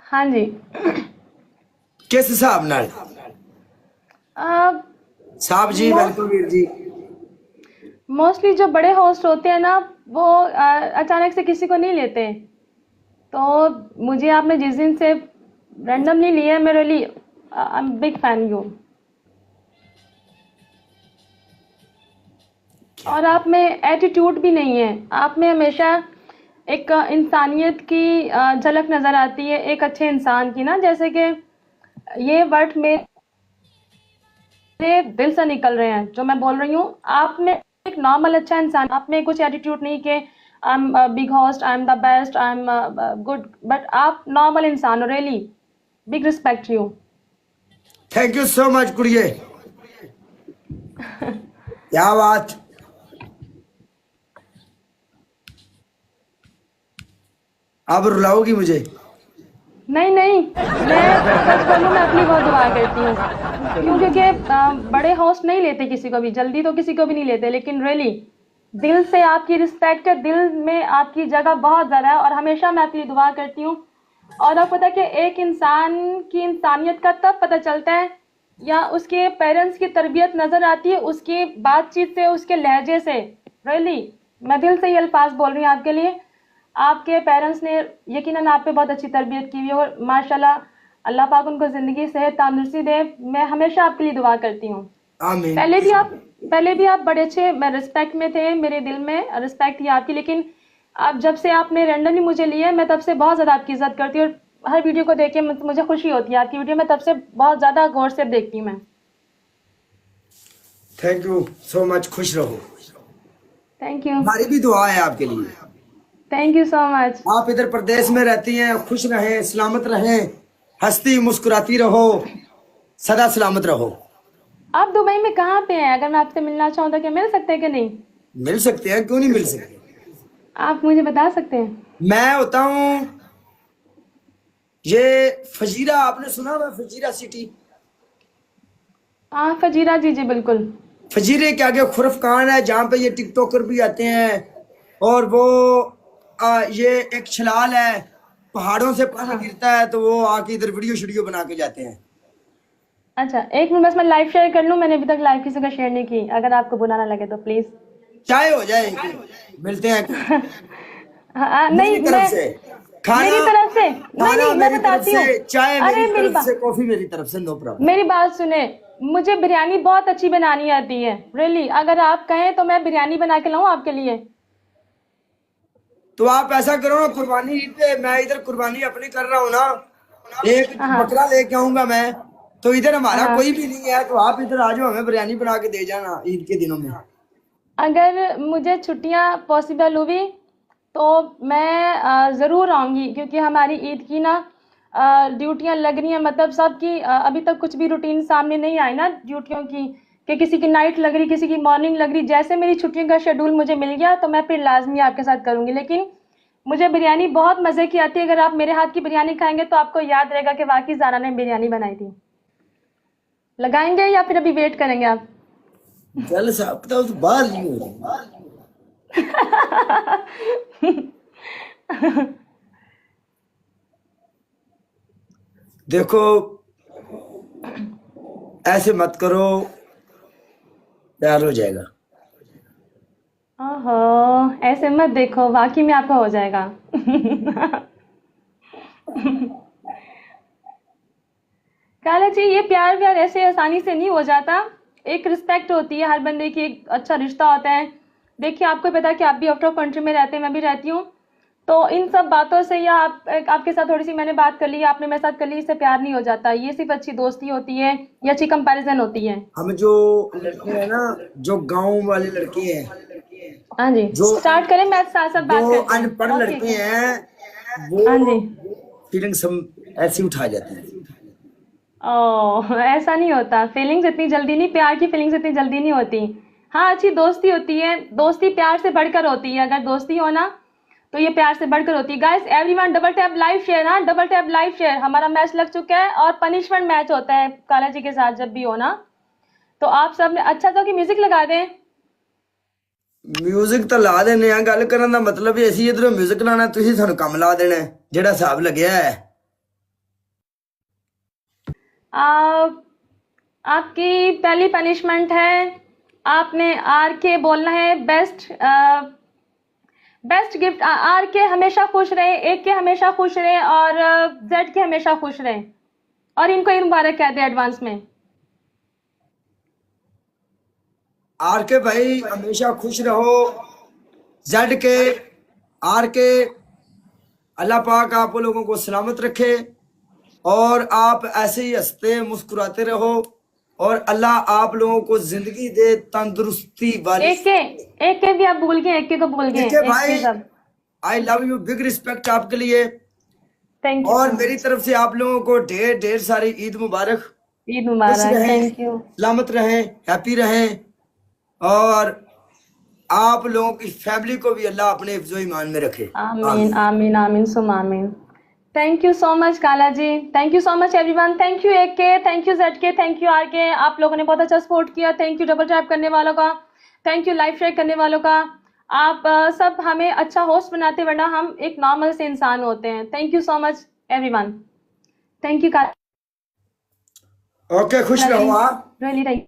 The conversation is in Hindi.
हाँ जी। किस हिसाब नाल? साहब जी वेलकम वीर जी। मोस्टली जो बड़े होस्ट होते हैं ना, वो अचानक से किसी को नहीं लेते। तो मुझे आपने जिस दिन से रैंडमली लिया है, मैं really I am big fan you. और आप में एटीट्यूड भी नहीं है, आप में हमेशा एक इंसानियत की झलक नज़र आती है, एक अच्छे इंसान की ना। जैसे कि ये वर्ड मेरे दिल से निकल रहे हैं जो मैं बोल रही हूँ। आप में एक नॉर्मल अच्छा इंसान, आप में कुछ एटीट्यूड नहीं कि I am big host, I am the best, I am good, but आप नॉर्मल इंसान हो। Really big respect you. Thank you so much कुड़िए, क्या बात। आप रुलाओगी मुझे? नहीं नहीं, मैं सच बोलूँ, मैं अपनी बहुत दुआ करती हूँ क्योंकि बड़े होस्ट नहीं लेते किसी को भी, जल्दी तो किसी को भी नहीं लेते, लेकिन रियली दिल से आपकी रिस्पेक्ट है, दिल में आपकी जगह बहुत ज़्यादा है और हमेशा मैं आपके लिए दुआ करती हूँ। और आपको पता है कि एक इंसान की इंसानियत का तब पता चलता है या उसके पेरेंट्स की तरबियत नज़र आती है उसकी बातचीत से, उसके लहजे से। रियली मैं दिल से ये अल्फाज बोल रही हूँ आपके लिए। आपके पेरेंट्स ने यकीनन आप पे बहुत अच्छी तरबियत की हुई है और माशाल्लाह, अल्लाह पाक उनको ज़िंदगी सेहत तंदुरुस्ती दे। मैं हमेशा आपके लिए दुआ करती हूँ। आमीन। पहले भी आप बड़े अच्छे, मैं रिस्पेक्ट में थे, मेरे दिल में रिस्पेक्ट थी आपकी, लेकिन अब जब से आपने रैंडमली मुझे लिया, मैं तब से बहुत ज़्यादा आपकी इज्जत करती हूँ और हर वीडियो को देख के मुझे खुशी होती है। आपकी वीडियो में तब से बहुत ज़्यादा गौर से देखती हूँ मैं। थैंक यू सो मच, खुश रहो। Thank you. हमारी भी दुआ है आपके लिए। Thank you so much. आप इधर प्रदेश में रहती हैं, खुश रहें, सलामत रहें, हंसती मुस्कुराती रहो, सदा सलामत रहो। आप दुबई में कहाँ पे हैं? अगर मैं आपसे मिलना चाहूँ तो क्या मिल सकते हैं कि नहीं? मिल सकते हैं, क्यों नहीं मिल सकते। आप मुझे बता सकते हैं? मैं होता हूँ ये फजीरा, आपने सुना हुआ फजीरा सिटी? हाँ फजीरा, जी जी बिल्कुल। फजीरे के आगे खुरफकान है जहाँ पे ये टिकटॉकर भी आते हैं। और वो ये एक छलाल है, पहाड़ों से पानी हाँ गिरता है तो वो आके इधर वीडियो शीडियो बना के जाते हैं। अच्छा, एक मिनट बस मैं लाइव शेयर कर लूँ, मैंने अभी तक लाइव किसी का शेयर नहीं की, अगर आपको बुरा ना लगे तो प्लीज़। चाय हो जाएगी, मिलते हैं कहीं। नहीं मेरी तरफ मैं, से खाना, मेरी तरफ से नहीं खाना नहीं, मैं मेरी तरफ बताती हूँ। से, चाय मेरी अरे मेरी तरफ बात, से, कॉफी मेरी तरफ से, नो प्रॉब्लम। मेरी बात सुने। मुझे बिरयानी बहुत अच्छी बनानी आती है रियली, अगर आप कहें तो मैं बिरयानी बना के लाऊं आपके लिए। तो आप ऐसा करो ना, कुर्बानी ईद पे मैं इधर कुर्बानी अपनी कर रहा हूँ ना, एक हाँ बकरा लेके आऊंगा मैं। तो इधर हमारा हाँ। कोई भी नहीं है, तो आप इधर आ जाओ, हमें बिरयानी बना के दे जाना ईद के दिनों में। अगर मुझे छुट्टियां पॉसिबल हुई तो मैं ज़रूर आऊँगी, क्योंकि हमारी ईद की ना ड्यूटियां लग रही हैं, मतलब सबकी अभी तक कुछ भी रूटीन सामने नहीं आई ना ड्यूटियों की, कि किसी की नाइट लग रही, किसी की मॉर्निंग लग रही। जैसे मेरी छुट्टियों का शेड्यूल मुझे मिल गया तो मैं फिर लाजमी आपके साथ करूँगी। लेकिन मुझे बिरयानी बहुत मज़े की आती है, अगर आप मेरे हाथ की बिरयानी खाएंगे तो आपको याद रहेगा कि वाकई ज़ारा ने बिरयानी बनाई थी। लगाएंगे या फिर अभी वेट करेंगे आप? जल साहब तो बाहर नहीं हो रही। देखो ऐसे मत करो, प्यार हो जाएगा। ओहो, ऐसे मत देखो, वाकई में आपका हो जाएगा। काला जी, ये प्यार व्यार ऐसे आसानी से नहीं हो जाता। एक रिस्पेक्ट होती है हर बंदे की, एक अच्छा रिश्ता होता है। देखिए आपको पता है कि आप भी आउट ऑफ कंट्री में रहते हैं, मैं भी रहती हूँ। तो इन सब बातों से या आपके साथ थोड़ी सी मैंने बात कर ली, आपने मेरे साथ कर ली, इससे प्यार नहीं हो जाता। ये सिर्फ अच्छी दोस्ती होती है या अच्छी कंपैरिजन होती है। हम जो लड़के हैं ना, जो गांव वाले लड़के हैं, हाँ जी, जो स्टार्ट करें, मैं साथ साथ जो बात करते अनपढ़ हैं। ओके। लड़के हैं, हाँ वो जी। फीलिंग्स हम ऐसे उठा जाते हैं। ओह, ऐसा नहीं होता, फीलिंग्स इतनी जल्दी नहीं, प्यार की फीलिंग्स इतनी जल्दी नहीं होती। हाँ अच्छी दोस्ती होती है, दोस्ती प्यार से बढ़कर होती है। अगर दोस्ती हो ना तो ये प्यार से बढ़कर होती है। Guys everyone double tap live share, हाँ डबल टैप लाइव शेयर। हमारा मैच लग चुका है और पनिशमेंट मैच होता है काला जी के साथ जब भी हो ना, तो आप सब ने अच्छा तो कि म्यूजिक लगा दें। म्यूजिक तो ला देने ਆ, ਗੱਲ ਕਰਨ ਦਾ ਮਤਲਬ ਹੀ ਅਸੀਂ ਇਧਰੋਂ म्यूजिक ਲਾਣਾ, ਤੁਸੀਂ ਸਾਨੂੰ ਕੰਮ ਲਾ ਦੇਣਾ ਜਿਹੜਾ ਹਿਸਾਬ ਲੱਗਿਆ ਹੈ। आपकी पहली पनिशमेंट है, आपने आर के बोलना है बेस्ट गिफ्ट। आर के हमेशा खुश रहे, एक के हमेशा खुश रहे और जेड के हमेशा खुश रहे, और इनको ईद मुबारक कहते हैं एडवांस में। आर के भाई हमेशा खुश रहो, जेड के आर के अल्लाह पाक आप लोगों को सलामत रखे और आप ऐसे ही हंसते मुस्कुराते रहो और अल्लाह आप लोगों को जिंदगी दे तंदुरुस्ती वाली। एक के भी आप भूल गए, एक के तो भूल गए। ठीक है भाई, I love you, big respect आपके लिए। Thank you. और मेरी तरफ से आप लोगों को ढेर ढेर सारी ईद मुबारक। ईद मुबारक। Thank you. सलामत रहें, हैप्पी रहें और आप लोगों की फैमिली को भी अल्लाह अपने हिफ्ज़ो ईमान में रखे। आमीन आमीन आमीन सुम आमीन। Thank you so much Kala ji, thank you so much everyone. Thank you A K, thank you Z K, thank you R K. आप लोगों ने बहुत अच्छा सपोर्ट किया। थैंक यू डबल टैप करने वालों का, थैंक यू लाइव शेयर करने वालों का। आप सब हमें अच्छा होस्ट बनाते, वरना हम एक नॉर्मल से इंसान होते हैं। Thank you so much everyone. Thank you काला। ओके, खुश रहो आप। Really thank